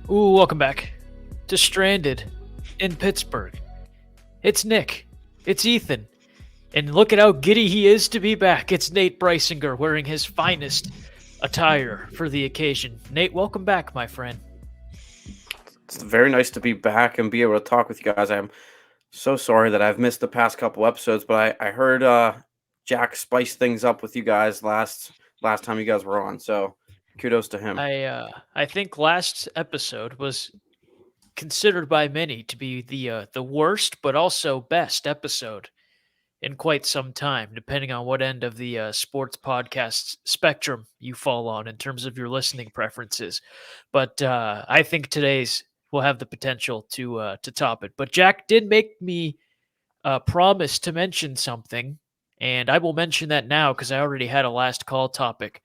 Ooh, welcome back to Stranded in Pittsburgh. It's Nick. It's Ethan. And look at how giddy he is to be back. It's Nate Breisinger wearing his finest attire for the occasion. Nate, welcome back, my friend. It's very nice to be back and be able to talk with you guys. I'm so sorry that I've missed the past couple episodes, but I heard Jack spice things up with you guys last time you guys were on. So kudos to him. I think last episode was considered by many to be the worst but also best episode in quite some time, depending on what end of the sports podcast spectrum you fall on in terms of your listening preferences. But I think today's will have the potential to top it. But Jack did make me promise to mention something, and I will mention that now because I already had a last call topic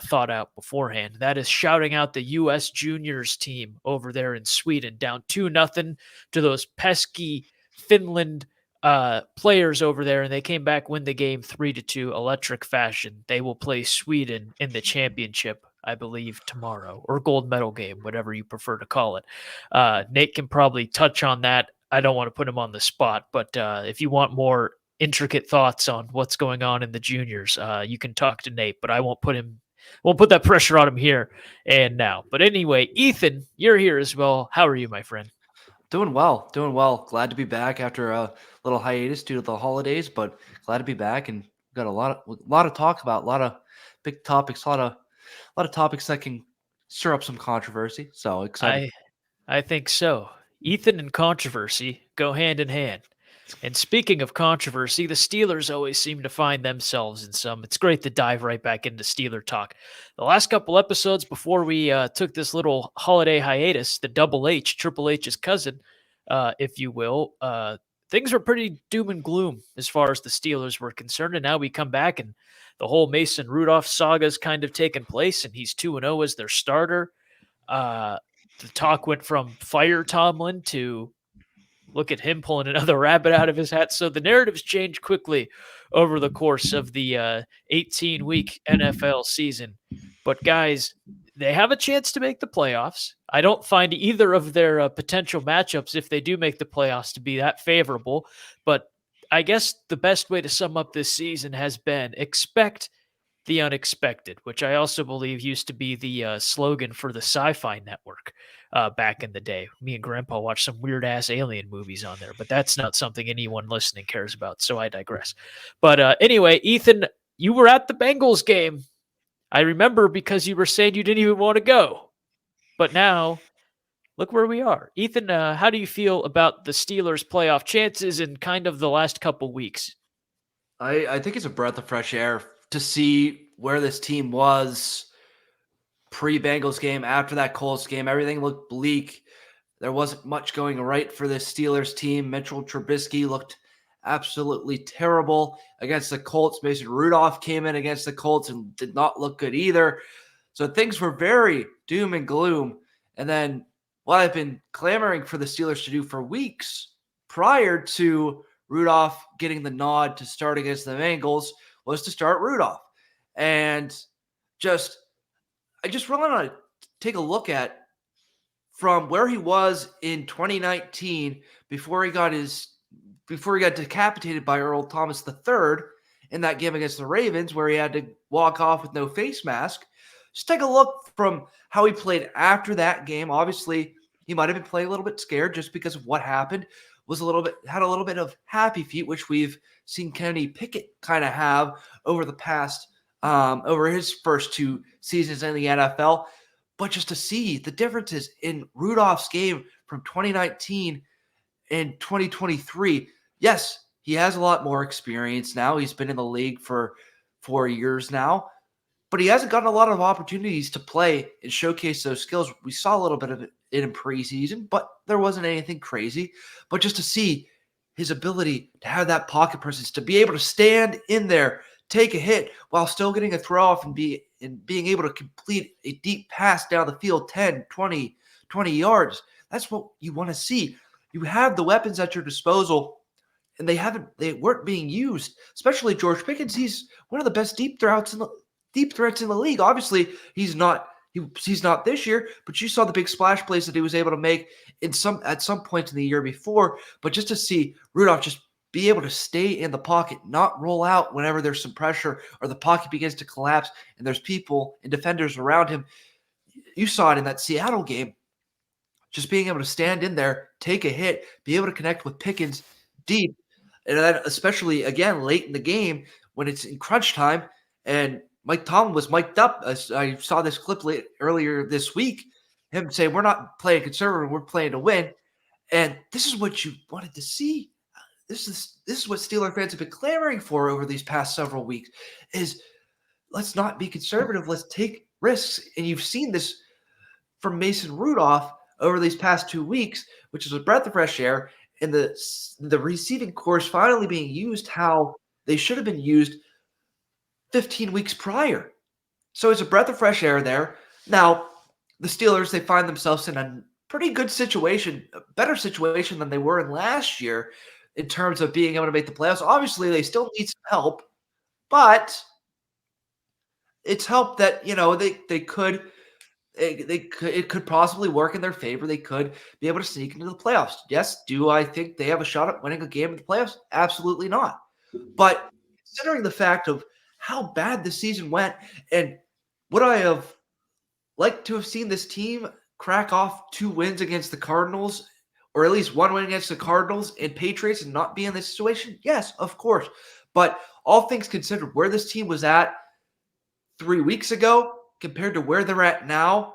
thought out beforehand. That is shouting out the U.S. juniors team over there in Sweden, down 2-0 to those pesky Finland players over there, and they came back, win the game 3-2, electric fashion. They will play Sweden in the championship, I believe, tomorrow, or gold medal game, whatever you prefer to call it. Nate can probably touch on that. I don't want to put him on the spot, but if you want more intricate thoughts on what's going on in the juniors, you can talk to Nate, but I won't put that pressure on him here and now. But anyway, Ethan, you're here as well. How are you, my friend? Doing well, doing well. Glad to be back after a little hiatus due to the holidays, but glad to be back and got a lot of talk about, a lot of big topics, a lot of topics that can stir up some controversy. So excited. I I think so. Ethan and controversy go hand in hand. And speaking of controversy, the Steelers always seem to find themselves in some. It's great to dive right back into Steeler talk. The last couple episodes before we took this little holiday hiatus, the Double H, Triple H's cousin, if you will, things were pretty doom and gloom as far as the Steelers were concerned. And now we come back and the whole Mason Rudolph saga is kind of taken place, and he's 2-0 as their starter. The talk went from fire Tomlin to look at him pulling another rabbit out of his hat. So the narratives change quickly over the course of the 18-week NFL season. But guys, they have a chance to make the playoffs. I don't find either of their potential matchups, if they do make the playoffs, to be that favorable. But I guess the best way to sum up this season has been expect the unexpected, which I also believe used to be the slogan for the Sci-Fi Network back in the day. Me and Grandpa watched some weird ass alien movies on there, but that's not something anyone listening cares about. So I digress. But anyway, Ethan, you were at the Bengals game. I remember because you were saying you didn't even want to go, but now look where we are. Ethan, how do you feel about the Steelers' playoff chances in kind of the last couple weeks? I think it's a breath of fresh air to see where this team was pre-Bengals game, after that Colts game. Everything looked bleak. There wasn't much going right for this Steelers team. Mitchell Trubisky looked absolutely terrible against the Colts. Mason Rudolph came in against the Colts and did not look good either. So things were very doom and gloom. And then what I've been clamoring for the Steelers to do for weeks prior to Rudolph getting the nod to start against the Bengals was to start Rudolph. And I just really want to take a look at from where he was in 2019 before he got decapitated by Earl Thomas III in that game against the Ravens, where he had to walk off with no face mask. Just take a look from how he played after that game. Obviously, he might have been playing a little bit scared just because of what happened. Had a little bit of happy feet, which we've seen Kenny Pickett kind of have over the past over his first two seasons in the NFL. But just to see the differences in Rudolph's game from 2019 and 2023, yes, he has a lot more experience now. He's been in the league for 4 years now, but he hasn't gotten a lot of opportunities to play and showcase those skills. We saw a little bit of it in preseason, but there wasn't anything crazy. But just to see his ability to have that pocket presence, to be able to stand in there, take a hit while still getting a throw off and being able to complete a deep pass down the field 10, 20 yards. That's what you want to see. You have the weapons at your disposal, and they weren't being used, especially George Pickens. He's one of the best deep threats in the league. Obviously, he's not He's not this year, but you saw the big splash plays that he was able to make at some point in the year before. But just to see Rudolph just be able to stay in the pocket, not roll out whenever there's some pressure or the pocket begins to collapse and there's people and defenders around him. You saw it in that Seattle game. Just being able to stand in there, take a hit, be able to connect with Pickens deep, and then especially again late in the game when it's in crunch time and Mike Tomlin was mic'd up. I saw this clip earlier this week, him say, "We're not playing conservative, we're playing to win." And this is what you wanted to see. This is what Steeler fans have been clamoring for over these past several weeks is let's not be conservative, let's take risks. And you've seen this from Mason Rudolph over these past 2 weeks, which is a breath of fresh air, and the receiving course finally being used how they should have been used 15 weeks prior. So it's a breath of fresh air there. Now, the Steelers, they find themselves in a pretty good situation, a better situation than they were in last year in terms of being able to make the playoffs. Obviously, they still need some help, but it's help that, it could possibly work in their favor. They could be able to sneak into the playoffs. Yes, do I think they have a shot at winning a game in the playoffs? Absolutely not. But considering the fact of how bad the season went and would I have liked to have seen this team crack off 2 wins against the Cardinals or at least 1 win against the Cardinals and Patriots and not be in this situation? Yes, of course. But all things considered, where this team was at 3 weeks ago compared to where they're at now,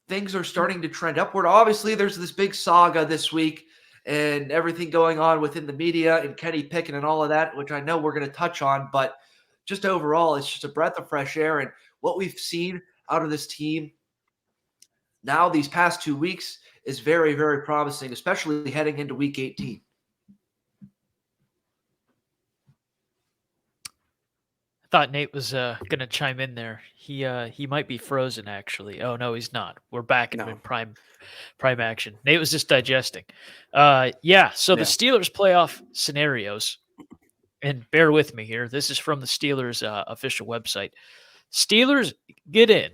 things are starting to trend upward. Obviously, there's this big saga this week and everything going on within the media and Kenny Pickett and all of that, which I know we're going to touch on. But just overall, it's just a breath of fresh air. And what we've seen out of this team now these past 2 weeks is very, very promising, especially heading into week 18. I thought Nate was going to chime in there. He might be frozen, actually. Oh, no, he's not. We're back in prime action. Nate was just digesting. So the Steelers playoff scenarios, and bear with me here. This is from the Steelers official website. Steelers get in.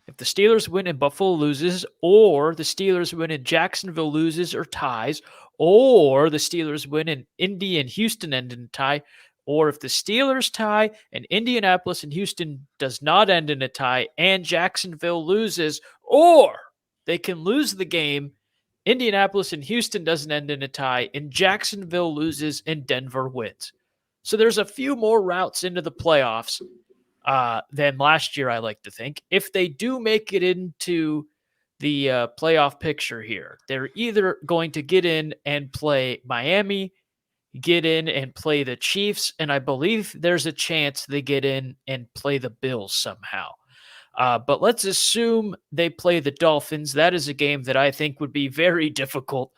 If the Steelers win and Buffalo loses, or the Steelers win and Jacksonville loses or ties, or the Steelers win and Indy and Houston end in a tie, or if the Steelers tie and Indianapolis and Houston does not end in a tie and Jacksonville loses, or they can lose the game, Indianapolis and Houston doesn't end in a tie, and Jacksonville loses and Denver wins. So there's a few more routes into the playoffs than last year, I like to think. If they do make it into the playoff picture here, they're either going to get in and play Miami, get in and play the Chiefs, and I believe there's a chance they get in and play the Bills somehow. But let's assume they play the Dolphins. That is a game that I think would be very difficult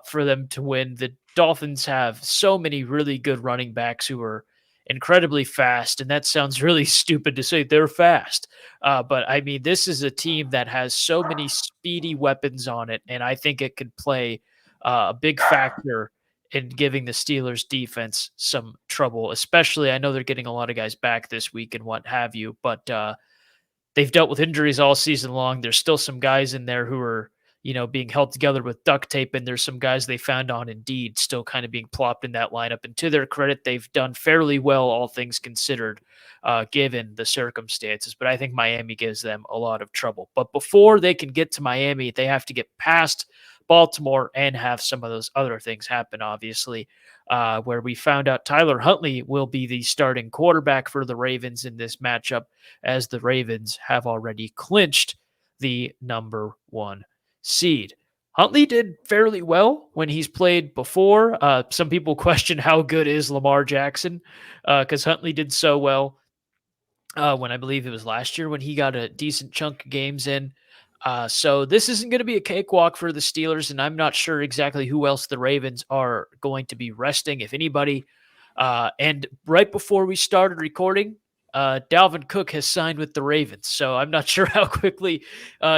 for them to win. The Dolphins have so many really good running backs who are incredibly fast, and that sounds really stupid to say they're fast. But I mean, this is a team that has so many speedy weapons on it, and I think it could play a big factor in giving the Steelers defense some trouble, especially I know they're getting a lot of guys back this week and what have you, but they've dealt with injuries all season long. There's still some guys in there who are, being held together with duct tape, and there's some guys they found on Indeed still kind of being plopped in that lineup. And to their credit, they've done fairly well, all things considered, given the circumstances. But I think Miami gives them a lot of trouble. But before they can get to Miami, they have to get past Baltimore and have some of those other things happen, obviously, where we found out Tyler Huntley will be the starting quarterback for the Ravens in this matchup, as the Ravens have already clinched the number 1 seed. Huntley did fairly well when he's played before. Some people question how good is Lamar Jackson because Huntley did so well when I believe it was last year when he got a decent chunk of games in. So this isn't going to be a cakewalk for the Steelers, and I'm not sure exactly who else the Ravens are going to be resting, if anybody. And right before we started recording, Dalvin Cook has signed with the Ravens, so I'm not sure how quickly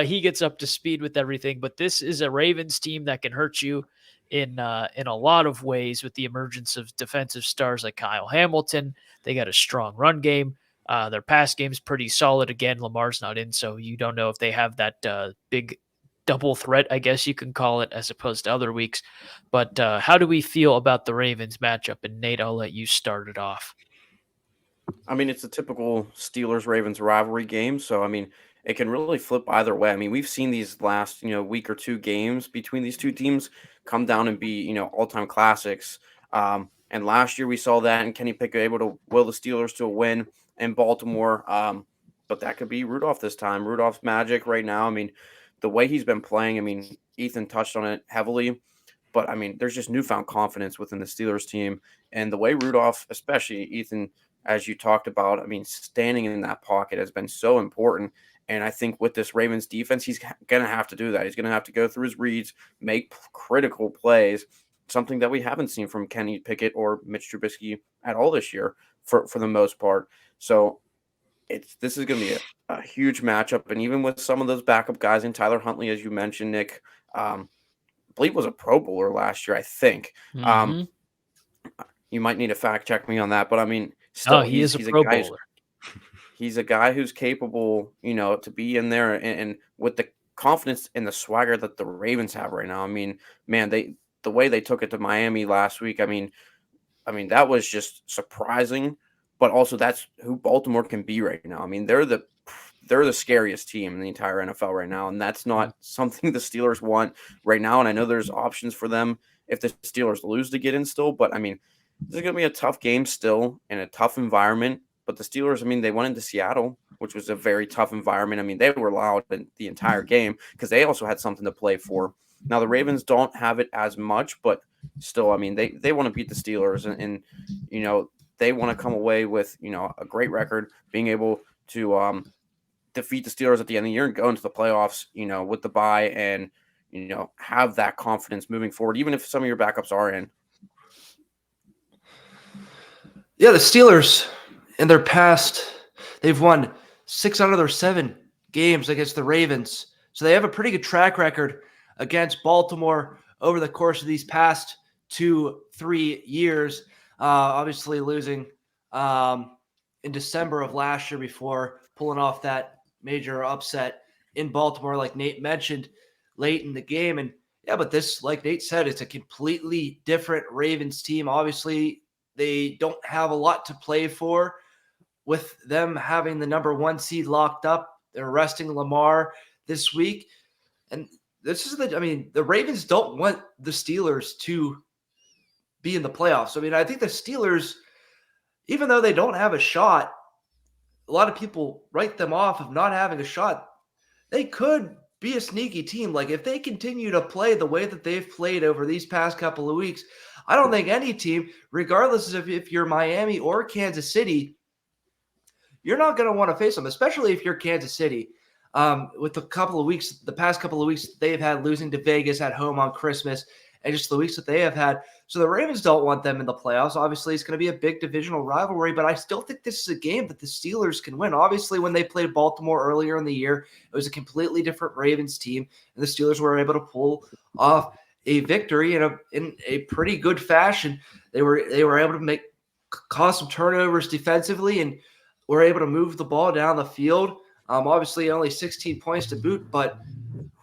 he gets up to speed with everything. But this is a Ravens team that can hurt you in a lot of ways with the emergence of defensive stars like Kyle Hamilton. They got a strong run game. Their pass game's pretty solid. Again, Lamar's not in, so you don't know if they have that big double threat, I guess you can call it, as opposed to other weeks. But how do we feel about the Ravens matchup? And Nate, I'll let you start it off. I mean, it's a typical Steelers-Ravens rivalry game, so I mean, it can really flip either way. I mean, we've seen these last, week or two games between these two teams come down and be, all-time classics. And last year we saw that, and Kenny Pickett able to will the Steelers to a win in Baltimore. But that could be Rudolph this time. Rudolph's magic right now. I mean, the way he's been playing. I mean, Ethan touched on it heavily. But I mean, there's just newfound confidence within the Steelers team. And the way Rudolph, especially Ethan, as you talked about, I mean, standing in that pocket has been so important. And I think with this Ravens defense, he's going to have to do that. He's going to have to go through his reads, make critical plays, something that we haven't seen from Kenny Pickett or Mitch Trubisky at all this year for the most part. So this is going to be a huge matchup. And even with some of those backup guys in Tyler Huntley, as you mentioned, Nick, I believe was a Pro Bowler last year, I think. Mm-hmm. You might need to fact check me on that, but I mean, still, he's a Pro Bowler. He's a guy who's capable, to be in there and with the confidence and the swagger that the Ravens have right now. I mean, man, the way they took it to Miami last week, I mean, that was just surprising, but also that's who Baltimore can be right now. I mean, they're the scariest team in the entire NFL right now, and that's not something the Steelers want right now. And I know there's options for them if the Steelers lose to get in still, but I mean, this is going to be a tough game still in a tough environment. But the Steelers, I mean, they went into Seattle, which was a very tough environment. I mean, they were loud in the entire game because they also had something to play for. Now, the Ravens don't have it as much, but still, I mean, they want to beat the Steelers and they want to come away with, a great record, being able to defeat the Steelers at the end of the year and go into the playoffs, with the bye and, have that confidence moving forward, even if some of your backups are in. Yeah, the Steelers in their past, they've won 6 out of their 7 games against the Ravens. So they have a pretty good track record against Baltimore over the course of these past 2-3 years. Obviously losing in December of last year before pulling off that major upset in Baltimore, like Nate mentioned, late in the game. And yeah, but this, like Nate said, it's a completely different Ravens team. Obviously, they don't have a lot to play for with them having the number 1 seed locked up. They're resting Lamar this week. And the Ravens don't want the Steelers to be in the playoffs. I mean, I think the Steelers, even though they don't have a shot, a lot of people write them off of not having a shot. They could be a sneaky team. Like if they continue to play the way that they've played over these past couple of weeks, I don't think any team, regardless of if you're Miami or Kansas City, you're not going to want to face them, especially if you're Kansas City. With the past couple of weeks they've had losing to Vegas at home on Christmas and just the weeks that they have had. So the Ravens don't want them in the playoffs. Obviously, it's going to be a big divisional rivalry, but I still think this is a game that the Steelers can win. Obviously, when they played Baltimore earlier in the year, it was a completely different Ravens team, and the Steelers were able to pull off a victory in a pretty good fashion. They were able to cause some turnovers defensively and were able to move the ball down the field. Obviously, only 16 points to boot, but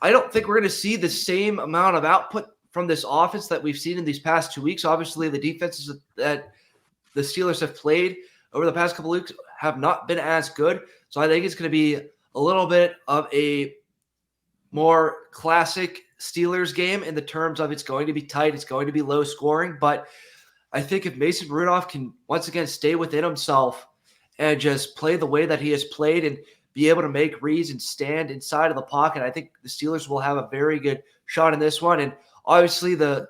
I don't think we're going to see the same amount of output from this offense that we've seen in these past 2 weeks. Obviously, the defenses that the Steelers have played over the past couple of weeks have not been as good. So I think it's going to be a little bit of a more classic Steelers game in the terms of it's going to be tight, it's going to be low scoring. But I think if Mason Rudolph can once again stay within himself and just play the way that he has played and be able to make reads and stand inside of the pocket, I think the Steelers will have a very good shot in this one. And obviously the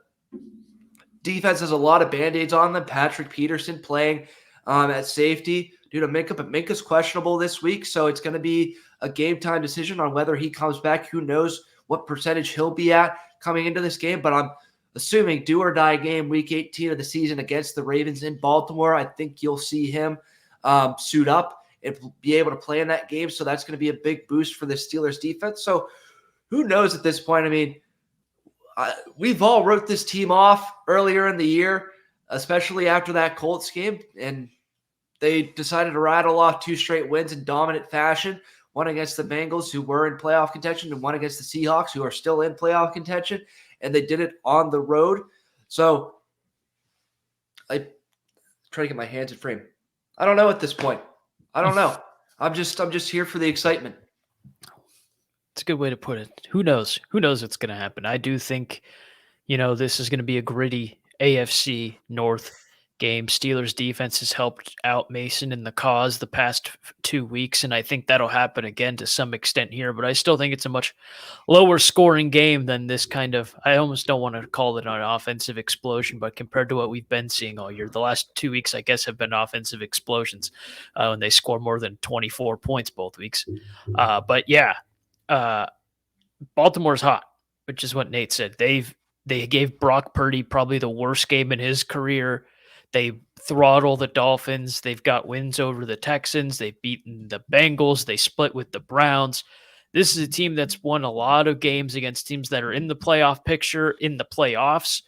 defense has a lot of Band-Aids on them. Patrick Peterson playing at safety due to Minkah, but Minkah's questionable this week, so it's going to be a game-time decision on whether he comes back. Who knows what percentage he'll be at coming into this game, but I'm assuming do-or-die game, Week 18 of the season against the Ravens in Baltimore. I think you'll see him suit up and be able to play in that game, so that's going to be a big boost for the Steelers defense. So who knows at this point? I mean, we've all wrote this team off earlier in the year, especially after that Colts game, and they decided to rattle off 2 straight wins in dominant fashion. One against the Bengals, who were in playoff contention, and one against the Seahawks, who are still in playoff contention. And they did it on the road. So I try to get my hands in frame. I don't know at this point. I don't know. I'm just here for the excitement. It's a good way to put it. Who knows? Who knows what's going to happen? I do think, this is going to be a gritty AFC North game. Steelers defense has helped out Mason in the cause the past 2 weeks, and I think that'll happen again to some extent here. But I still think it's a much lower scoring game than this kind of. I almost don't want to call it an offensive explosion, but compared to what we've been seeing all year, the last 2 weeks, I guess, have been offensive explosions when they score more than 24 points both weeks. But yeah, Baltimore's hot, which is what Nate said. They gave Brock Purdy probably the worst game in his career. They throttle the Dolphins. They've got wins over the Texans. They've beaten the Bengals. They split with the Browns. This is a team that's won a lot of games against teams that are in the playoff picture, in the playoffs.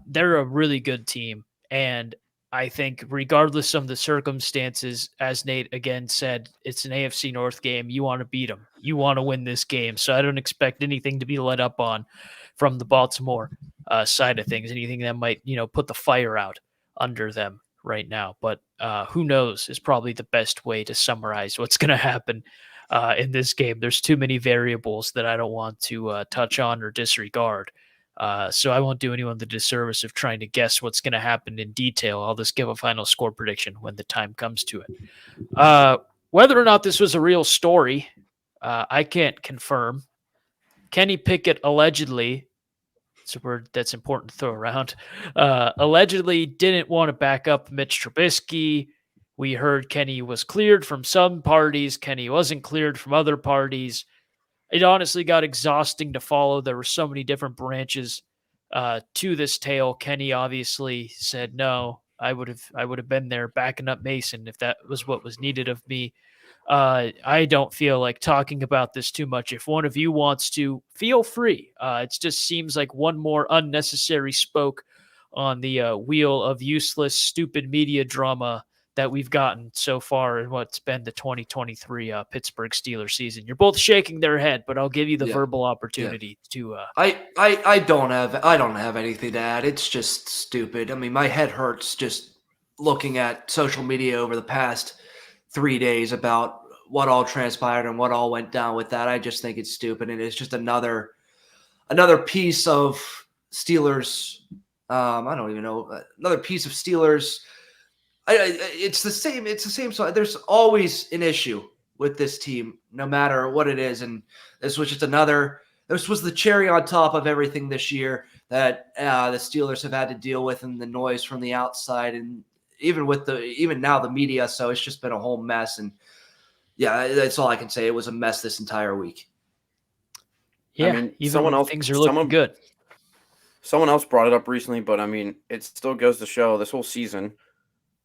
They're a really good team. And I think regardless of the circumstances, as Nate again said, it's an AFC North game. You want to beat them. You want to win this game. So I don't expect anything to be let up on from the Baltimore side of things, anything that might, put the fire out under them right now. But who knows is probably the best way to summarize what's going to happen in this game. There's too many variables that I don't want to touch on or disregard. So I won't do anyone the disservice of trying to guess what's going to happen in detail. I'll just give a final score prediction when the time comes to it. Whether or not this was a real story, I can't confirm. Kenny Pickett allegedly, it's a word that's important to throw around, allegedly didn't want to back up Mitch Trubisky. We heard Kenny was cleared from some parties. Kenny wasn't cleared from other parties. It honestly got exhausting to follow. There were so many different branches to this tale. Kenny obviously said, no, I would have been there backing up Mason if that was what was needed of me. I don't feel like talking about this too much. If one of you wants to, feel free. It just seems like one more unnecessary spoke on the wheel of useless, stupid media drama that we've gotten so far in what's been the 2023 Pittsburgh Steelers season. You're both shaking their head, but I'll give you the verbal opportunity to. I don't have anything to add. It's just stupid. I mean, my head hurts just looking at social media over the past 3 days about what all transpired and what all went down with that. I just think it's stupid, and it's just another piece of Steelers. I don't even know, another piece of Steelers. It's the same. It's the same. So there's always an issue with this team, no matter what it is. And this was just this was the cherry on top of everything this year that the Steelers have had to deal with, and the noise from the outside, and even now the media. So it's just been a whole mess. And yeah, that's all I can say. It was a mess this entire week. Yeah, I mean, even things are looking good. Someone else brought it up recently, but I mean, it still goes to show this whole season,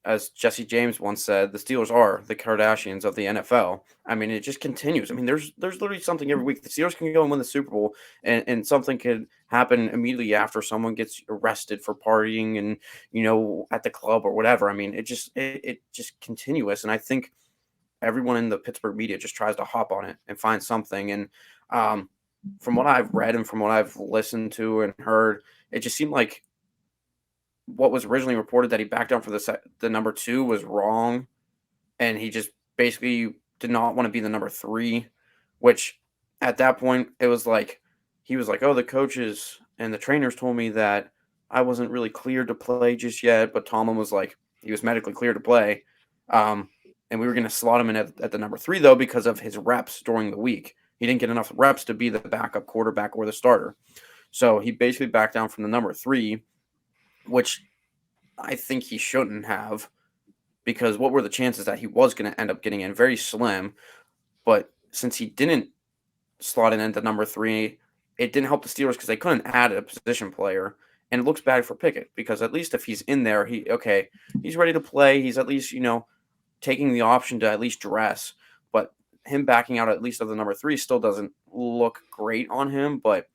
as Jesse James once said, the Steelers are the Kardashians of the NFL. I mean, it just continues. I mean, there's literally something every week. The Steelers can go and win the Super Bowl, and something could happen immediately after someone gets arrested for partying and, at the club or whatever. I mean, it just continuous. And I think everyone in the Pittsburgh media just tries to hop on it and find something. And from what I've read and from what I've listened to and heard, it just seemed like what was originally reported that he backed down for the number 2 was wrong, and he just basically did not want to be the number 3, which at that point it was like he was like, oh, the coaches and the trainers told me that I wasn't really cleared to play just yet, but Tomlin was like, he was medically cleared to play, and we were going to slot him in at the number 3 though because of his reps during the week. He didn't get enough reps to be the backup quarterback or the starter, so he basically backed down from the number 3, which I think he shouldn't have, because what were the chances that he was going to end up getting in? Very slim. But since he didn't slot in at number 3, it didn't help the Steelers because they couldn't add a position player. And it looks bad for Pickett because at least if he's in there, he's ready to play. He's at least, taking the option to at least dress. But him backing out at least of the number 3 still doesn't look great on him, but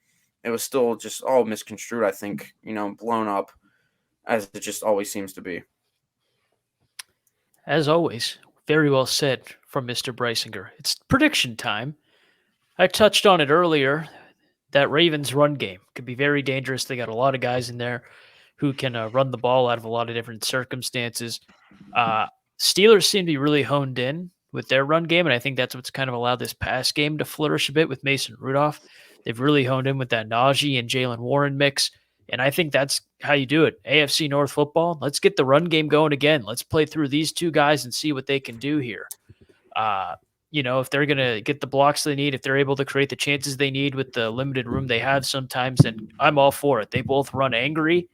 it was still just all misconstrued, I think, blown up, as it just always seems to be. As always, very well said from Mr. Brysinger. It's prediction time. I touched on it earlier. That Ravens run game could be very dangerous. They got a lot of guys in there who can run the ball out of a lot of different circumstances. Uh, Steelers seem to be really honed in with their run game, and I think that's what's kind of allowed this pass game to flourish a bit with Mason Rudolph. They've really honed in with that Najee and Jalen Warren mix, and I think that's how you do it. AFC North football, let's get the run game going again. Let's play through these two guys and see what they can do here. Uh, if they're going to get the blocks they need, if they're able to create the chances they need with the limited room they have sometimes, then I'm all for it. They both run angry,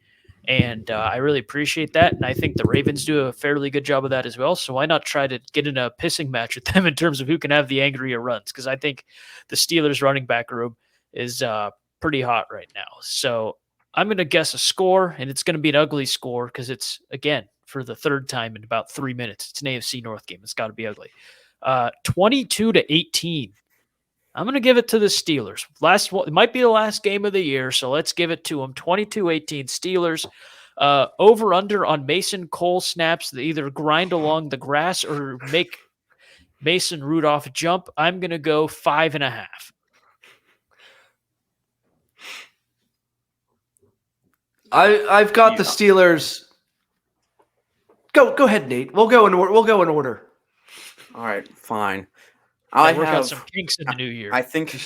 and I really appreciate that. And I think the Ravens do a fairly good job of that as well. So why not try to get in a pissing match with them in terms of who can have the angrier runs? Because I think the Steelers running back room is pretty hot right now. So I'm going to guess a score, and it's going to be an ugly score because it's, again, for the third time in about 3 minutes. It's an AFC North game. It's got to be ugly. 22-18. I'm going to give it to the Steelers. It might be the last game of the year, so let's give it to them. 22-18 Steelers. Over under on Mason Cole snaps that either grind along the grass or make Mason Rudolph jump. I'm going to go 5.5. I've got the Steelers. Go ahead, Nate. We'll go in order. All right, fine. I work out some kinks in the new year. I think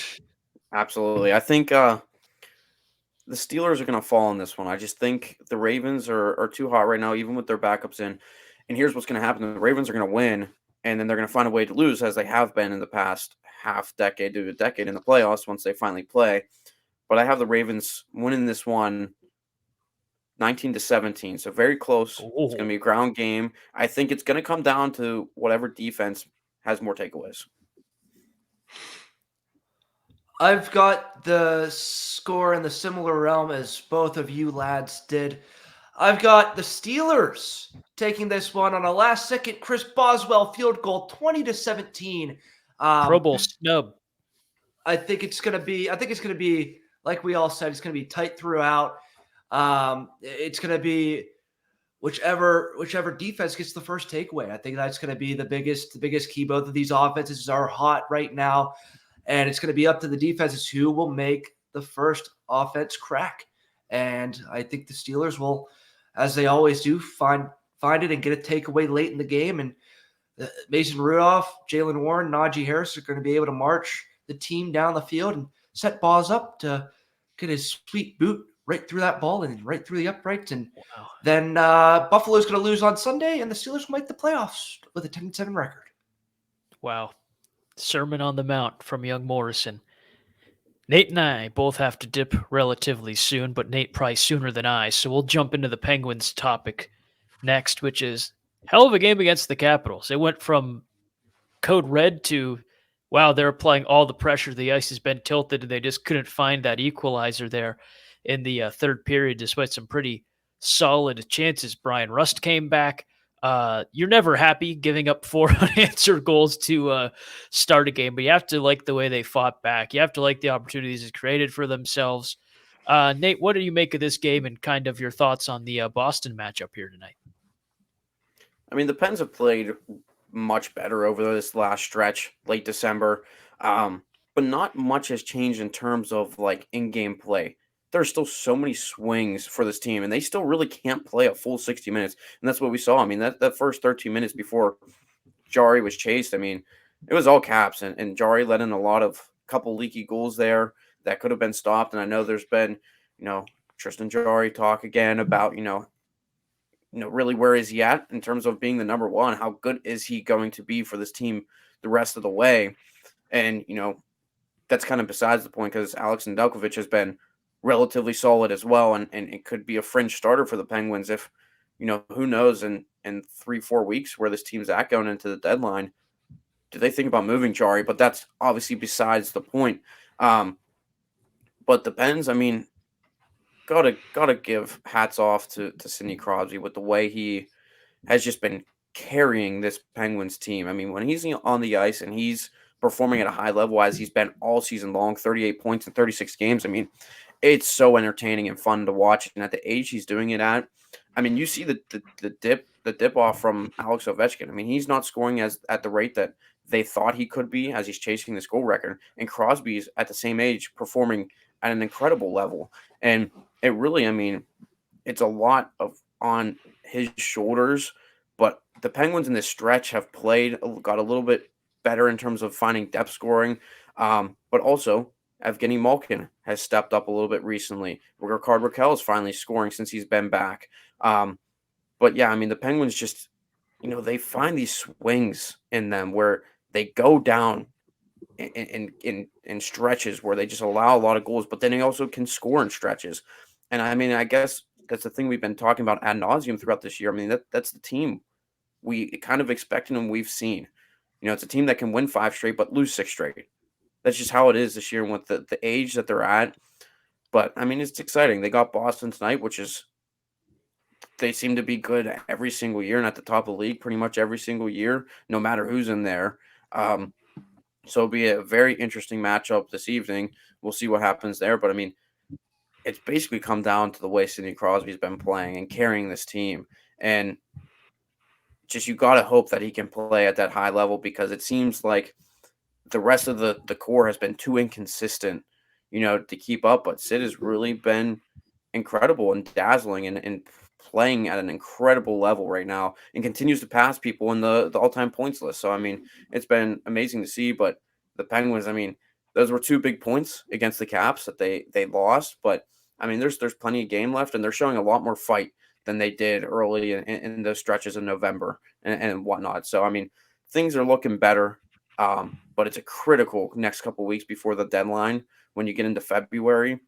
absolutely. I think the Steelers are going to fall in this one. I just think the Ravens are too hot right now, even with their backups in. And here's what's going to happen: the Ravens are going to win, and then they're going to find a way to lose, as they have been in the past half decade to a decade in the playoffs once they finally play. But I have the Ravens winning this one 19-17, so very close. It's going to be a ground game. I think it's going to come down to whatever defense has more takeaways. I've got the score in the similar realm as both of you lads did. I've got the Steelers taking this one on a last-second Chris Boswell field goal, 20-17. Pro Bowl snub. I think it's going to be like we all said. It's going to be tight throughout. It's going to be whichever defense gets the first takeaway. I think that's going to be the biggest key. Both of these offenses are hot right now, and it's going to be up to the defenses who will make the first offense crack. And I think the Steelers will, as they always do, find it and get a takeaway late in the game. And Mason Rudolph, Jalen Warren, Najee Harris are going to be able to march the team down the field and set Boz up to get his sweet boot right through that ball and right through the uprights. And then Buffalo's going to lose on Sunday, and the Steelers will make the playoffs with a 10-7 record. Wow. Sermon on the Mount from young Morrison. Nate and I both have to dip relatively soon, but Nate probably sooner than I, so we'll jump into the Penguins topic next, which is hell of a game against the Capitals. It went from code red to, wow, they're applying all the pressure. The ice has been tilted, and they just couldn't find that equalizer there in the third period, despite some pretty solid chances. Brian Rust came back. You're never happy giving up 4 unanswered goals to start a game, but you have to like the way they fought back. You have to like the opportunities it created for themselves. Nate, what do you make of this game and kind of your thoughts on the Boston matchup here tonight? I mean, the Pens have played much better over this last stretch, late December, but not much has changed in terms of like in-game play. There's still so many swings for this team, and they still really can't play a full 60 minutes. And that's what we saw. I mean, that first 13 minutes before Jari was chased, I mean, it was all caps, and Jari let in a couple leaky goals there that could have been stopped. And I know there's been, Tristan Jari talk again about, really where is he at in terms of being the number one? How good is he going to be for this team the rest of the way? And, that's kind of besides the point because Alex Nedeljkovic has been relatively solid as well, and it could be a fringe starter for the Penguins if, who knows in 3-4 weeks where this team's at going into the deadline. Do they think about moving Jari? But that's obviously besides the point. But the Pens, I mean, gotta give hats off to Sidney Crosby with the way he has just been carrying this Penguins team. I mean, when he's on the ice and he's performing at a high level as he's been all season long, 38 points in 36 games, I mean, it's so entertaining and fun to watch. And at the age he's doing it at, I mean, you see the dip the dip off from Alex Ovechkin. I mean, he's not scoring at the rate that they thought he could be as he's chasing this goal record. And Crosby's at the same age performing at an incredible level. And it really, I mean, it's a lot of on his shoulders. But the Penguins in this stretch have got a little bit better in terms of finding depth scoring. But also, Evgeny Malkin has stepped up a little bit recently. Rickard Rakell is finally scoring since he's been back. But yeah, I mean, the Penguins just, they find these swings in them where they go down in stretches where they just allow a lot of goals, but then they also can score in stretches. And I mean, I guess that's the thing we've been talking about ad nauseum throughout this year. I mean, that's the team we kind of expected and we've seen. It's a team that can win 5 straight but lose 6 straight. That's just how it is this year with the age that they're at. But I mean, it's exciting. They got Boston tonight, which is they seem to be good every single year and at the top of the league pretty much every single year, no matter who's in there. So it'll be a very interesting matchup this evening. We'll see what happens there. But I mean, it's basically come down to the way Sidney Crosby's been playing and carrying this team. And just you got to hope that he can play at that high level because it seems like the rest of the core has been too inconsistent, to keep up. But Sid has really been incredible and dazzling and playing at an incredible level right now and continues to pass people in the all-time points list. So, I mean, it's been amazing to see. But the Penguins, I mean, those were 2 big points against the Caps that they lost. But, I mean, there's plenty of game left, and they're showing a lot more fight than they did early in those stretches in November and whatnot. So, I mean, things are looking better. But it's a critical next couple of weeks before the deadline when you get into February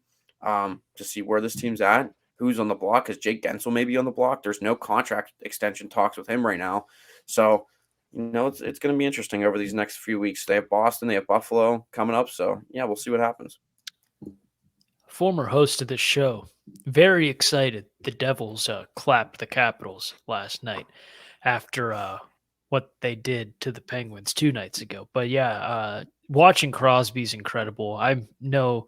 to see where this team's at, who's on the block, because Jake Gensel may be on the block. There's no contract extension talks with him right now. So, it's going to be interesting over these next few weeks. They have Boston, they have Buffalo coming up. So, yeah, we'll see what happens. Former host of this show, very excited the Devils clapped the Capitals last night after what they did to the Penguins 2 nights ago. But yeah, watching Crosby's incredible. I'm not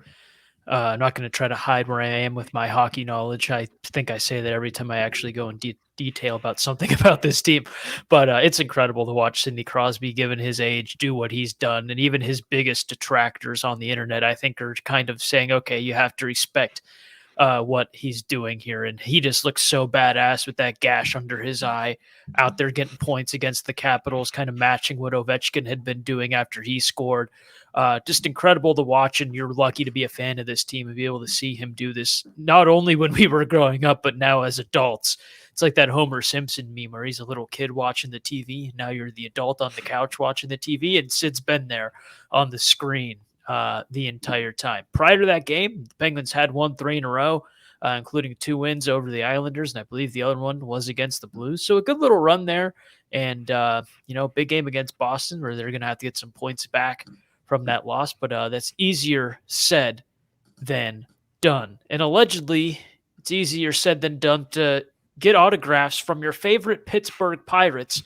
going to try to hide where I am with my hockey knowledge. I think I say that every time I actually go in detail about something about this team. But it's incredible to watch Sidney Crosby, given his age, do what he's done. And even his biggest detractors on the internet, I think, are kind of saying, okay, you have to respect what he's doing here. And he just looks so badass with that gash under his eye out there getting points against the Capitals, kind of matching what Ovechkin had been doing after he scored. Just incredible to watch, and you're lucky to be a fan of this team and be able to see him do this, not only when we were growing up, but now as adults. It's like that Homer Simpson meme where he's a little kid watching the TV. Now you're the adult on the couch watching the TV, and Sid's been there on the screen the entire time. Prior to that game, the Penguins had won 3 in a row, including 2 wins over the Islanders, and I believe the other one was against the Blues. So a good little run there, and big game against Boston where they're going to have to get some points back from that loss, but that's easier said than done. And allegedly, it's easier said than done to get autographs from your favorite Pittsburgh Pirates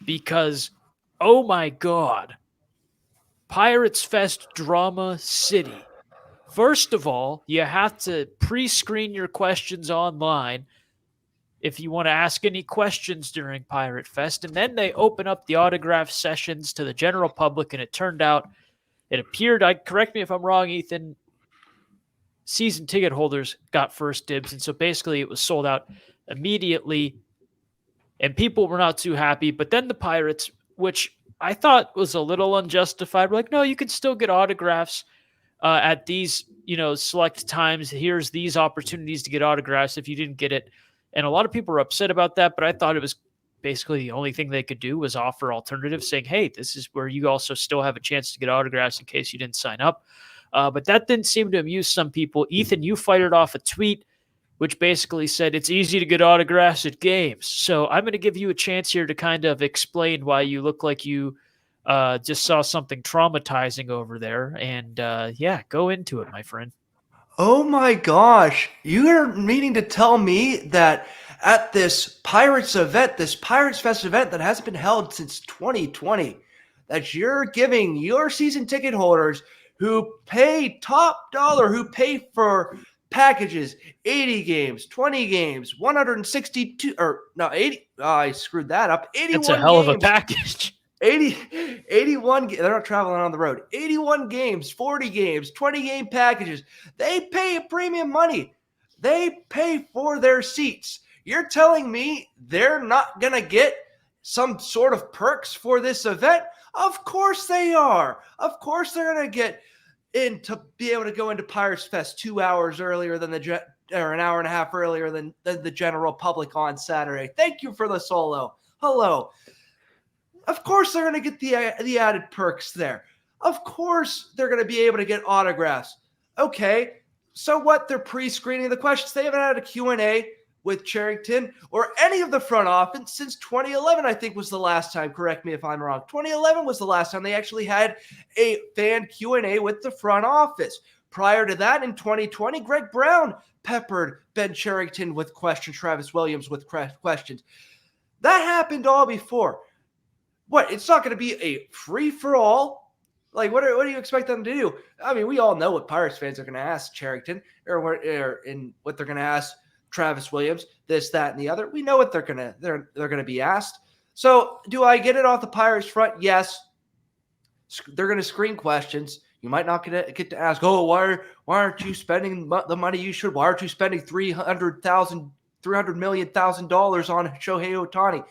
because, oh my God, PiratesFest Drama City. First of all, you have to pre-screen your questions online if you want to ask any questions during Pirate Fest, and then they open up the autograph sessions to the general public, and it appeared, correct me if I'm wrong, Ethan, season ticket holders got first dibs, and so basically it was sold out immediately, and people were not too happy. But then the Pirates, which I thought was a little unjustified, were like, no, you can still get autographs at these, select times. Here's these opportunities to get autographs if you didn't get it. And a lot of people were upset about that, but I thought it was basically the only thing they could do was offer alternatives, saying, hey, this is where you also still have a chance to get autographs in case you didn't sign up. But that didn't seem to amuse some people. Ethan, you fired off a tweet which basically said it's easy to get autographs at games. So I'm going to give you a chance here to kind of explain why you look like you just saw something traumatizing over there. And go into it, my friend. Oh my gosh. You're meaning to tell me that at this Pirates event, this Pirates Fest event that hasn't been held since 2020, that you're giving your season ticket holders who pay top dollar, who pay for packages, 80 games, 20 games, 162 or no 80. Oh, I screwed that up. 81 It's a hell games. of a package. 81. They're not traveling on the road. 81 games, 40 games, 20 game packages. They pay a premium money. They pay for their seats. You're telling me they're not going to get some sort of perks for this event? Of course they are. Of course they're going to get in to be able to go into PiratesFest 2 hours earlier than or an hour and a half earlier than the general public on Saturday. Thank you for the solo. Hello. Of course they're going to get the added perks there. Of course they're going to be able to get autographs. Okay, so what? They're pre-screening the questions. They haven't had a Q&A with Charrington or any of the front office since 2011, I think was the last time. Correct me if I'm wrong. 2011 was the last time they actually had a fan Q&A with the front office. Prior to that, in 2020, Greg Brown peppered Ben Charrington with questions, Travis Williams with questions. That happened all before. What? It's not going to be a free-for-all? Like, what do you expect them to do? I mean, we all know what Pirates fans are going to ask Charrington or what they're going to ask Travis Williams, this, that, and the other. We know what they're going to be asked. So, do I get it off the Pirates front? Yes. They're going to screen questions. You might not get to ask, oh, why aren't you spending the money you should? Why aren't you spending $300 million on Shohei Ohtani?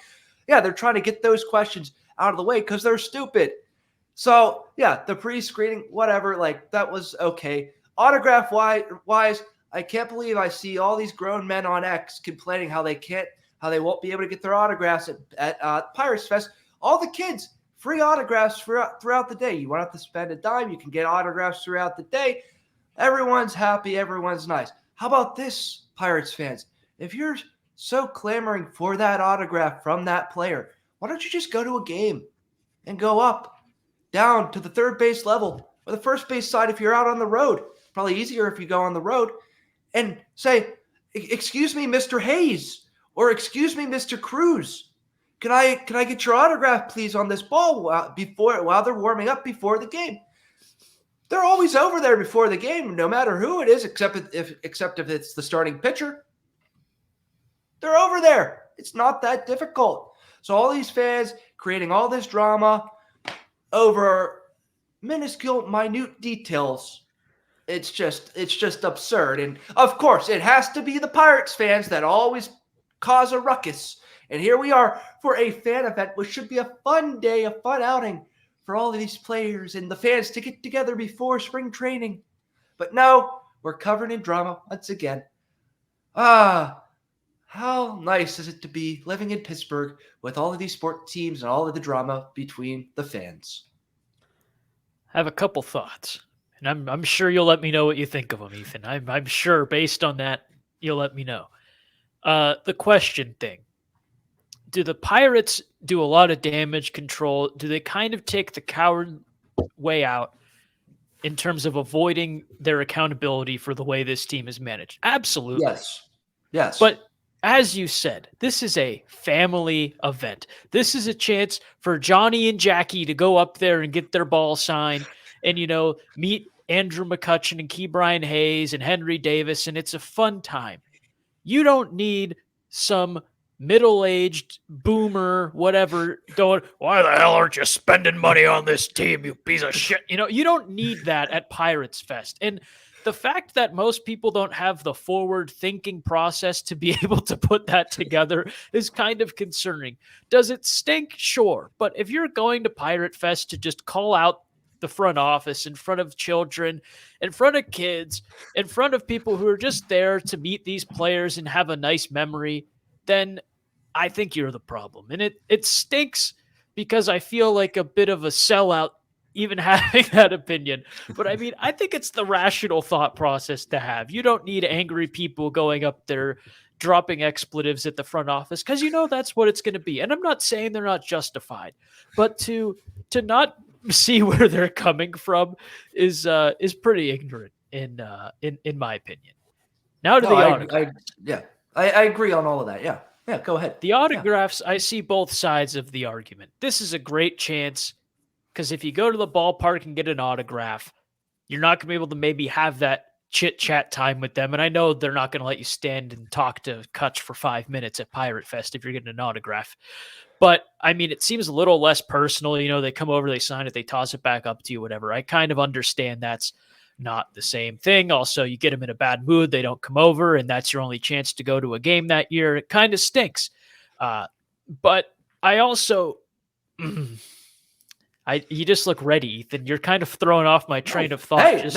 Yeah, they're trying to get those questions out of the way because they're stupid. So, yeah, the pre-screening, whatever, like, that was okay. Autograph-wise, I can't believe I see all these grown men on X complaining how they won't be able to get their autographs at PiratesFest. All the kids, free autographs throughout the day. You won't have to spend a dime. You can get autographs throughout the day. Everyone's happy. Everyone's nice. How about this, Pirates fans? If you're so clamoring for that autograph from that player, why don't you just go to a game and go up, down to the third base level or the first base side if you're out on the road? Probably easier if you go on the road and say, excuse me, Mr. Hayes, or excuse me, Mr. Cruz. Can I get your autograph, please, on this ball while they're warming up before the game? They're always over there before the game, no matter who it is, except if it's the starting pitcher. They're over there. It's not that difficult. So all these fans creating all this drama over minuscule, minute details, it's just absurd. And of course, it has to be the Pirates fans that always cause a ruckus. And here we are for a fan event, which should be a fun day, a fun outing for all of these players and the fans to get together before spring training. But no, we're covered in drama once again. How nice is it to be living in Pittsburgh with all of these sport teams and all of the drama between the fans? I have a couple thoughts, and I'm sure you'll let me know what you think of them, Ethan. I'm sure based on that, you'll let me know. The question thing. Do the Pirates do a lot of damage control? Do they kind of take the coward way out in terms of avoiding their accountability for the way this team is managed? Absolutely. Yes. But as you said, this is a family event. This is a chance for Johnny and Jackie to go up there and get their ball signed and, meet Andrew McCutchen and Ke'Bryan Hayes and Henry Davis, and it's a fun time. You don't need some middle-aged boomer, whatever, going, why the hell aren't you spending money on this team, you piece of shit? You don't need that at Pirates Fest. And the fact that most people don't have the forward-thinking process to be able to put that together is kind of concerning. Does it stink? Sure. But if you're going to Pirate Fest to just call out the front office in front of children, in front of kids, in front of people who are just there to meet these players and have a nice memory, then I think you're the problem. And it stinks because I feel like a bit of a sellout even having that opinion. But I mean, I think it's the rational thought process to have. You don't need angry people going up there dropping expletives at the front office because that's what it's going to be. And I'm not saying they're not justified, but to not see where they're coming from is pretty ignorant in my opinion. Now to the autographs. I agree on all of that. Yeah, go ahead. The autographs, I see both sides of the argument. This is a great chance because if you go to the ballpark and get an autograph, you're not going to be able to maybe have that chit chat time with them. And I know they're not going to let you stand and talk to Kutch for 5 minutes at Pirate Fest if you're getting an autograph. But I mean, it seems a little less personal. You know, they come over, they sign it, they toss it back up to you, whatever. I kind of understand that's not the same thing. Also, you get them in a bad mood, they don't come over, and that's your only chance to go to a game that year. It kind of stinks. But I also, you just look ready, Ethan. You're kind of throwing off my train of thought. Hey,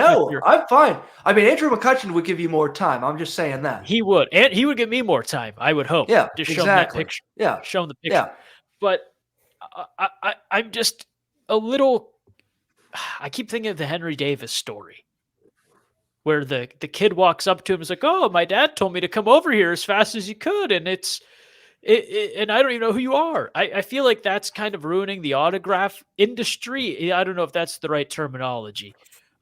I'm fine. I mean, Andrew McCutcheon would give you more time. I'm just saying that. He would. And he would give me more time, I would hope. Yeah, just exactly. show him that picture. Yeah. Show him the picture. Yeah. But I'm just a little, I keep thinking of the Henry Davis story where the kid walks up to him and is like, oh, my dad told me to come over here as fast as you could. And and I don't even know who you are. I feel like that's kind of ruining the autograph industry. I don't know if that's the right terminology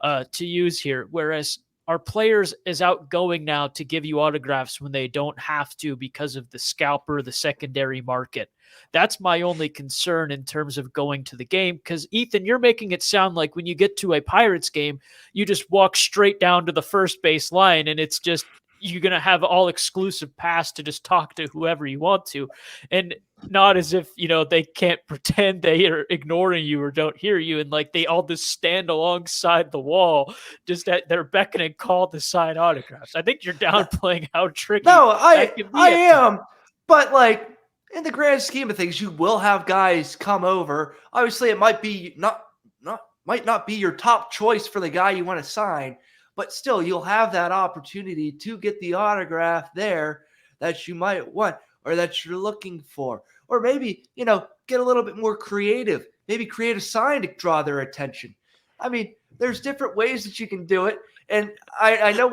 to use here. Whereas our players is outgoing now to give you autographs when they don't have to because of the scalper, the secondary market. That's my only concern in terms of going to the game. Because Ethan, you're making it sound like when you get to a Pirates game, you just walk straight down to the first base line and it's just, you're going to have all exclusive pass to just talk to whoever you want to. And not as if, you know, they can't pretend they are ignoring you or don't hear you. And like, they all just stand alongside the wall, just at their beck and call to sign autographs. I think you're downplaying how tricky. No, that can be I am. times. But like, in the grand scheme of things, you will have guys come over. Obviously, it might not be your top choice for the guy you want to sign, but still, you'll have that opportunity to get the autograph there that you might want or that you're looking for. Or maybe, you know, get a little bit more creative. Maybe create a sign to draw their attention. I mean, there's different ways that you can do it. And I know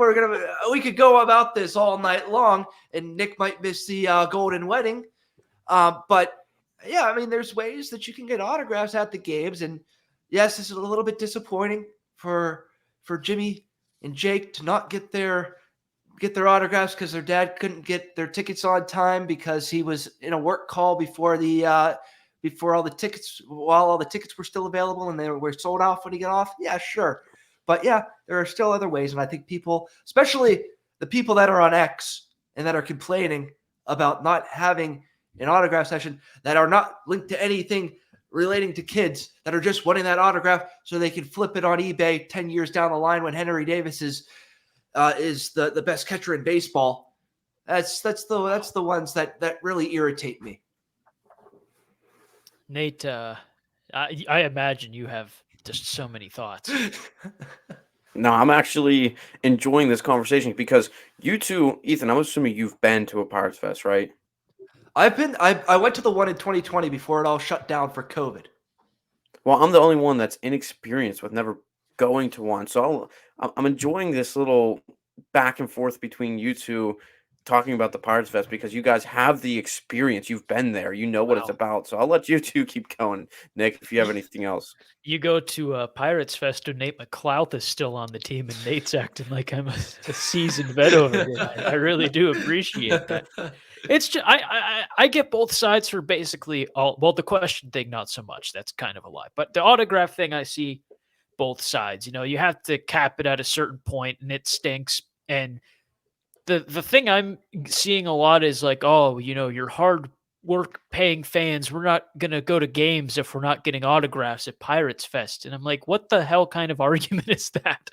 we could go about this all night long, and Nick might miss the Golden Wedding. But yeah, I mean, there's ways that you can get autographs at the games. And yes, this is a little bit disappointing for Jimmy and Jake to not get their autographs because their dad couldn't get their tickets on time because he was in a work call before all the tickets were still available and they were sold off when he got off. Yeah, sure. But yeah, there are still other ways. And I think people, especially the people that are on X and that are complaining about not having an autograph session that are not linked to anything relating to kids, that are just wanting that autograph so they can flip it on eBay 10 years down the line when Henry Davis is the best catcher in baseball. That's the ones that really irritate me. Nate, I imagine you have just so many thoughts. No, I'm actually enjoying this conversation because you two, Ethan, I'm assuming you've been to a Pirates Fest, right? I went to the one in 2020 before it all shut down for COVID. Well, I'm the only one that's inexperienced with never going to one. So I'm enjoying this little back and forth between you two talking about the Pirates Fest because you guys have the experience. You've been there. You know what it's about. So I'll let you two keep going. Nick, if you have anything else. You go to Pirates Fest and Nate McLouth is still on the team and Nate's acting like I'm a seasoned vet over here. I really do appreciate that. It's just, I get both sides for basically all. Well, the question thing, not so much. That's kind of a lie. But the autograph thing, I see both sides. You know, you have to cap it at a certain point, and it stinks. And the thing I'm seeing a lot is like, oh, you know, you're hard work paying fans. We're not gonna go to games if we're not getting autographs at Pirates Fest. And I'm like, what the hell kind of argument is that?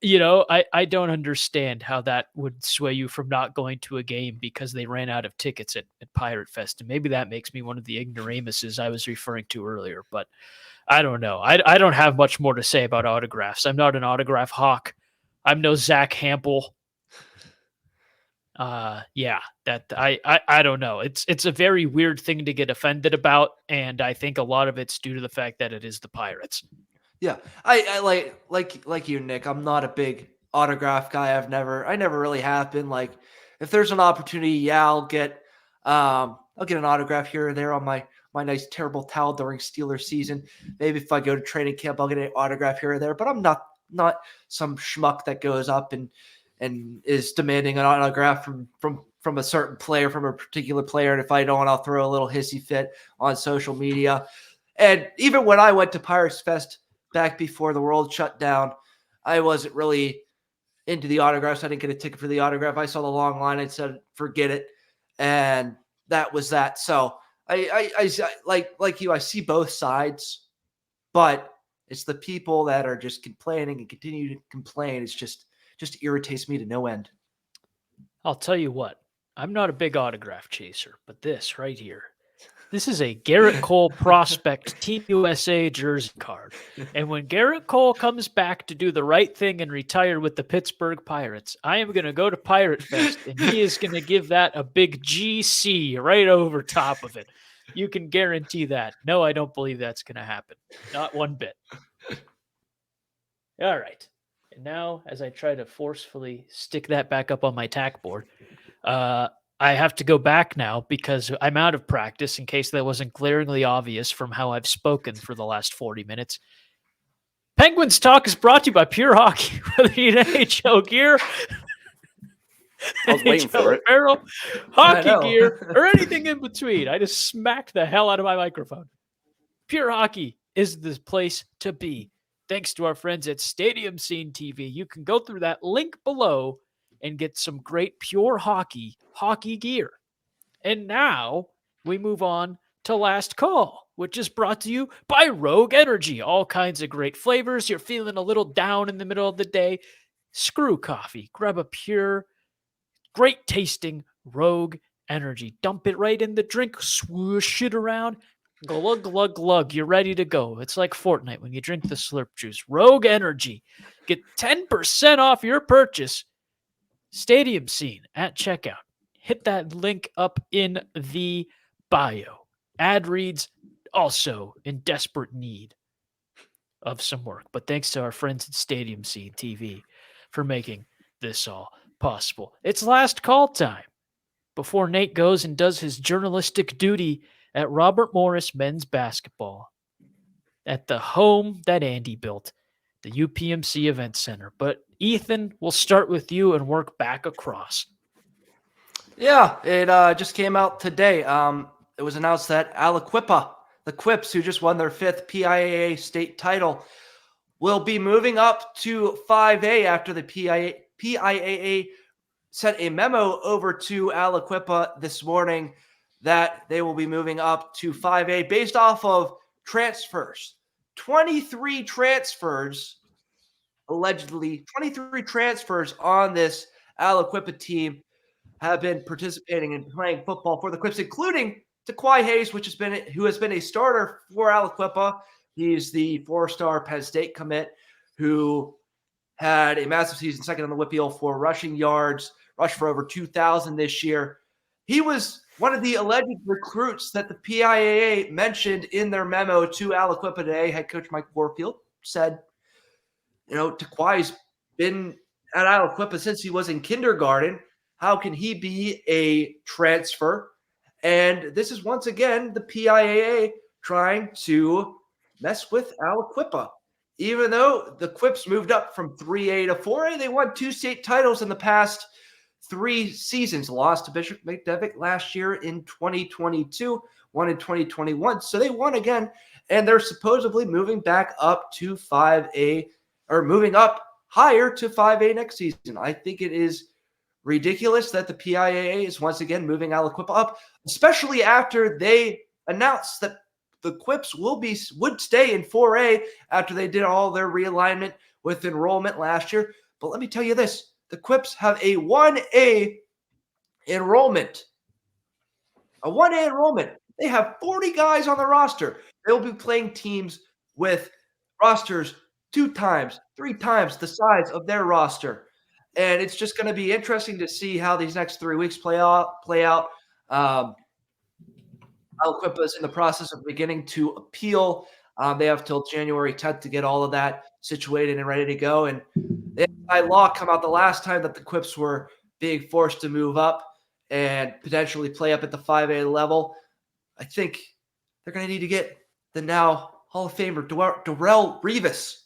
You know, I don't understand how that would sway you from not going to a game because they ran out of tickets at Pirate Fest. And maybe that makes me one of the ignoramuses I was referring to earlier, but I don't know. I don't have much more to say about autographs. I'm not an autograph hawk. I'm no Zach Hampel. Yeah, that I don't know. It's a very weird thing to get offended about, and I think a lot of it's due to the fact that it is the Pirates. Yeah, I like you, Nick. I'm not a big autograph guy. I never really have been. Like, if there's an opportunity, yeah, I'll get an autograph here or there on my nice terrible towel during Steelers season. Maybe if I go to training camp, I'll get an autograph here or there. But I'm not some schmuck that goes up and is demanding an autograph from a certain player, from a particular player. And if I don't, I'll throw a little hissy fit on social media. And even when I went to Pirates Fest back before the world shut down, I wasn't really into the autographs. I didn't get a ticket for the autograph. I saw the long line. I said, forget it. And that was that. So I like you, I see both sides, but it's the people that are just complaining and continue to complain. It's just irritates me to no end. I'll tell you what, I'm not a big autograph chaser, but this right here, this is a Garrett Cole prospect Team USA jersey card. And when Garrett Cole comes back to do the right thing and retire with the Pittsburgh Pirates, I am going to go to Pirate Fest and he is going to give that a big GC right over top of it. You can guarantee that. No, I don't believe that's going to happen. Not one bit. All right. And now, as I try to forcefully stick that back up on my tack board, I have to go back now because I'm out of practice in case that wasn't glaringly obvious from how I've spoken for the last 40 minutes. Penguins Talk is brought to you by Pure Hockey, whether you need NHL gear, I was waiting for it. apparel, I hockey know. gear, or anything in between. I just smacked the hell out of my microphone. Pure Hockey is the place to be. Thanks to our friends at Stadium Scene TV. You can go through that link below and get some great pure hockey gear. And now we move on to Last Call, which is brought to you by Rogue Energy. All kinds of great flavors. You're feeling a little down in the middle of the day. Screw coffee. Grab a pure, great tasting Rogue Energy. Dump it right in the drink. Swoosh it around. Glug, glug, glug. You're ready to go. It's like Fortnite when you drink the slurp juice. Rogue Energy. Get 10% off your purchase. Stadium Scene at checkout. Hit that link up in the bio. Ad reads also in desperate need of some work. But thanks to our friends at Stadium Scene TV for making this all possible. It's last call time before Nate goes and does his journalistic duty at Robert Morris Men's Basketball at the home that Andy built, the UPMC Event Center. But Ethan, we'll start with you and work back across. Yeah, it just came out today. It was announced that Aliquippa, the Quips, who just won their 5th PIAA state title, will be moving up to 5A after the PIAA sent a memo over to Aliquippa this morning that they will be moving up to 5A based off of transfers. 23 transfers, allegedly, 23 transfers on this Aliquippa team have been participating and playing football for the Quips, including Taquai Hayes, who has been a starter for Aliquippa. He's the 4-star Penn State commit who had a massive season, second on the Whippeal for rushing yards, rushed for over 2,000 this year. He was one of the alleged recruits that the PIAA mentioned in their memo to Aliquippa today. Head coach Mike Warfield said, Taquai's been at Aliquippa since he was in kindergarten. How can he be a transfer? And this is once again the PIAA trying to mess with Aliquippa. Even though the Quips moved up from 3A to 4A, they won 2 state titles in the past 3 seasons. Lost to Bishop McDevitt last year in 2022, won in 2021. So they won again, and they're supposedly moving back up to 5A, or moving up higher to 5A next season. I think it is ridiculous that the PIAA is once again moving Aliquippa up, especially after they announced that the Quips would stay in 4A after they did all their realignment with enrollment last year. But let me tell you this, the Quips have a 1A enrollment. A 1A enrollment. They have 40 guys on the roster. They'll be playing teams with rosters 2 times, 3 times the size of their roster. And it's just going to be interesting to see how these next 3 weeks play out. Aliquippa is in the process of beginning to appeal. They have till January 10th to get all of that situated and ready to go. And they had law come out the last time that the Quips were being forced to move up and potentially play up at the 5A level. I think they're going to need to get the now Hall of Famer Darrell Rivas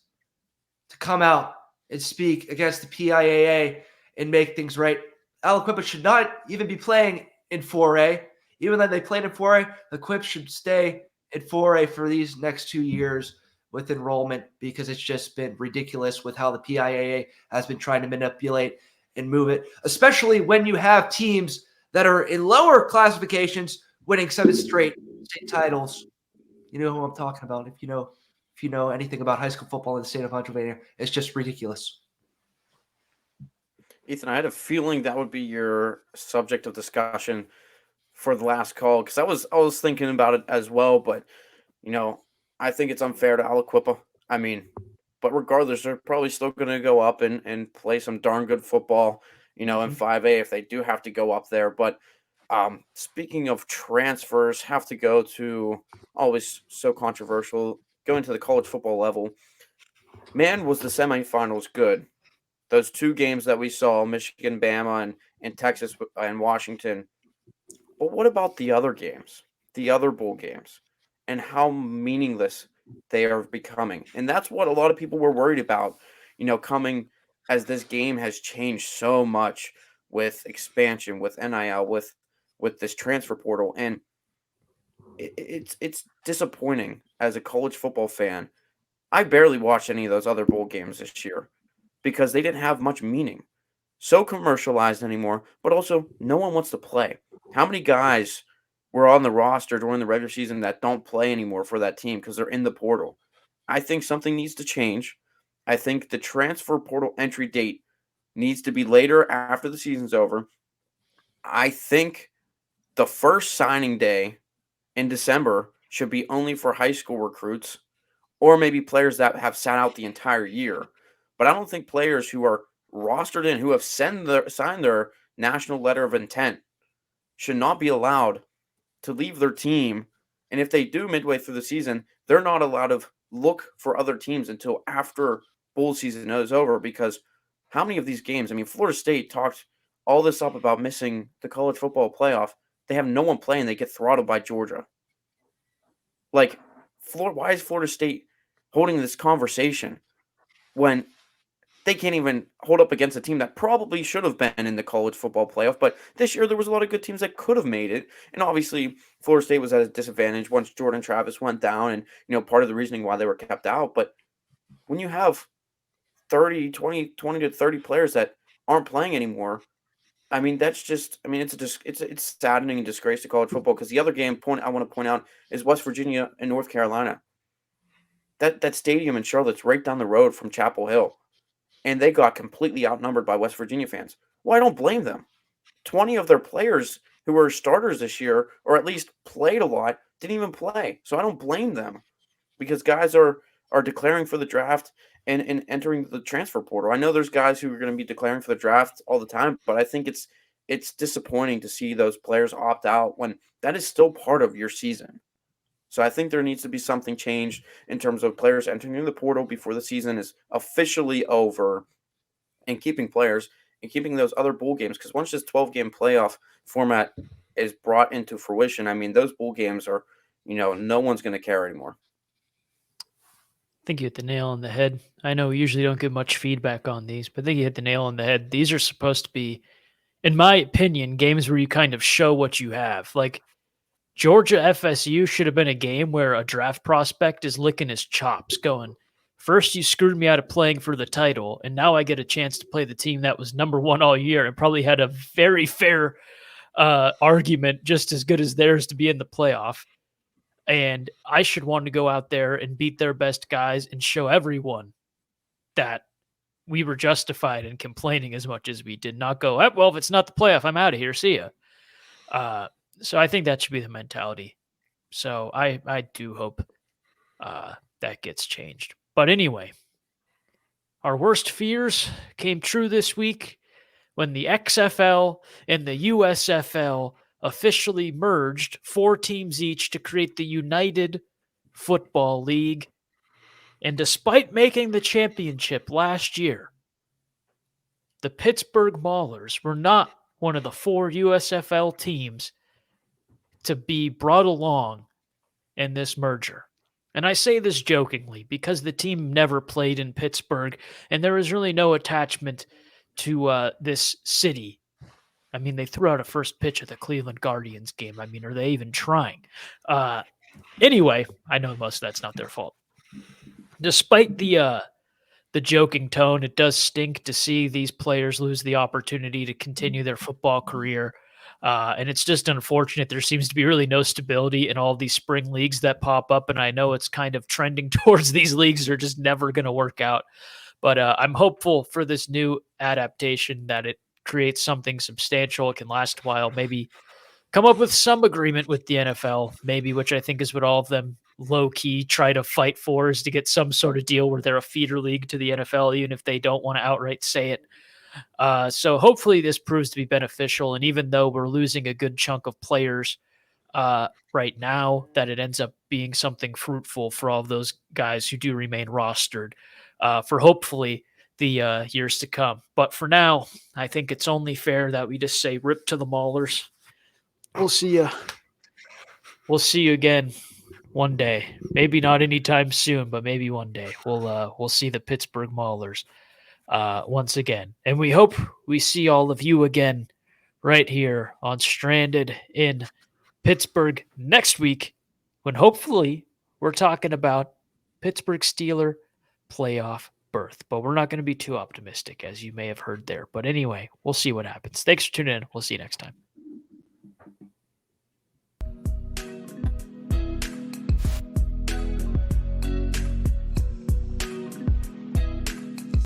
to come out and speak against the PIAA and make things right. Aliquippa should not even be playing in 4A. Even though they played in 4A, the Quips should stay at 4A for these next 2 years with enrollment because it's just been ridiculous with how the PIAA has been trying to manipulate and move it, especially when you have teams that are in lower classifications winning 7 straight state titles. You know who I'm talking about. If you know anything about high school football in the state of Pennsylvania, it's just ridiculous. Ethan, I had a feeling that would be your subject of discussion for the last call because I was thinking about it as well, but I think it's unfair to Aliquippa. I mean, but regardless, they're probably still going to go up and play some darn good football, in 5A if they do have to go up there. But speaking of transfers, have to go to always so controversial, going to the college football level. Man, was the semifinals good. Those 2 games that we saw, Michigan, Bama, and Texas and Washington. But what about the other games, the other bowl games, and how meaningless they are becoming? And that's what a lot of people were worried about, coming as this game has changed so much with expansion, with NIL, with this transfer portal, and it's disappointing as a college football fan. I barely watched any of those other bowl games this year because they didn't have much meaning. So commercialized anymore, but also no one wants to play. How many guys were on the roster during the regular season that don't play anymore for that team because they're in the portal? I think something needs to change. I think the transfer portal entry date needs to be later after the season's over. I think the first signing day in December should be only for high school recruits or maybe players that have sat out the entire year. But I don't think players who are rostered in, who have signed their national letter of intent, should not be allowed to leave their team. And if they do midway through the season, they're not allowed to look for other teams until after bowl season is over. Because how many of these games? I mean, Florida State talked all this up about missing the college football playoff. They have no one playing. They get throttled by Georgia. Like, why is Florida State holding this conversation when they can't even hold up against a team that probably should have been in the college football playoff? But this year there was a lot of good teams that could have made it. And obviously Florida State was at a disadvantage once Jordan Travis went down and, part of the reasoning why they were kept out. But when you have 20 to 30 players that aren't playing anymore, I mean, that's just, I mean, it's saddening and disgrace to college football because the other game I want to point out is West Virginia and North Carolina. That stadium in Charlotte's right down the road from Chapel Hill. And they got completely outnumbered by West Virginia fans. Well, I don't blame them. 20 of their players who were starters this year, or at least played a lot, didn't even play. So I don't blame them because guys are declaring for the draft and entering the transfer portal. I know there's guys who are going to be declaring for the draft all the time, but I think it's disappointing to see those players opt out when that is still part of your season. So I think there needs to be something changed in terms of players entering the portal before the season is officially over and keeping players and keeping those other bowl games. Because once this 12-game playoff format is brought into fruition, I mean, those bowl games are, no one's going to care anymore. I think you hit the nail on the head. I know we usually don't get much feedback on these, but I think you hit the nail on the head. These are supposed to be, in my opinion, games where you kind of show what you have. Like, Georgia FSU should have been a game where a draft prospect is licking his chops going, first you screwed me out of playing for the title, and now I get a chance to play the team that was number one all year and probably had a very fair argument just as good as theirs to be in the playoff. And I should want to go out there and beat their best guys and show everyone that we were justified in complaining as much as we did. Not go, well, if it's not the playoff, I'm out of here. See ya. So I think that should be the mentality. So I do hope that gets changed. But anyway, our worst fears came true this week when the XFL and the USFL officially merged 4 teams each to create the United Football League. And despite making the championship last year, the Pittsburgh Maulers were not one of the 4 USFL teams to be brought along in this merger. And I say this jokingly because the team never played in Pittsburgh and there is really no attachment to this city. I mean, they threw out a first pitch at the Cleveland Guardians game. I mean, are they even trying? Anyway, I know most of that's not their fault. despite the joking tone, it does stink to see these players lose the opportunity to continue their football career. And it's just unfortunate. There seems to be really no stability in all these spring leagues that pop up. And I know it's kind of trending towards these leagues are just never going to work out. But I'm hopeful for this new adaptation that it creates something substantial. It can last a while, maybe come up with some agreement with the NFL, maybe, which I think is what all of them low key try to fight for, is to get some sort of deal where they're a feeder league to the NFL, even if they don't want to outright say it. So hopefully this proves to be beneficial. And even though we're losing a good chunk of players right now, that it ends up being something fruitful for all of those guys who do remain rostered for hopefully the years to come. But for now, I think it's only fair that we just say rip to the Maulers. We'll see you. We'll see you again one day. Maybe not anytime soon, but maybe one day we'll see the Pittsburgh Maulers once again, and we hope we see all of you again right here on Stranded in Pittsburgh next week, when hopefully we're talking about Pittsburgh Steeler playoff berth. But we're not going to be too optimistic, as you may have heard there. But anyway, we'll see what happens. Thanks for tuning in. We'll see you next time.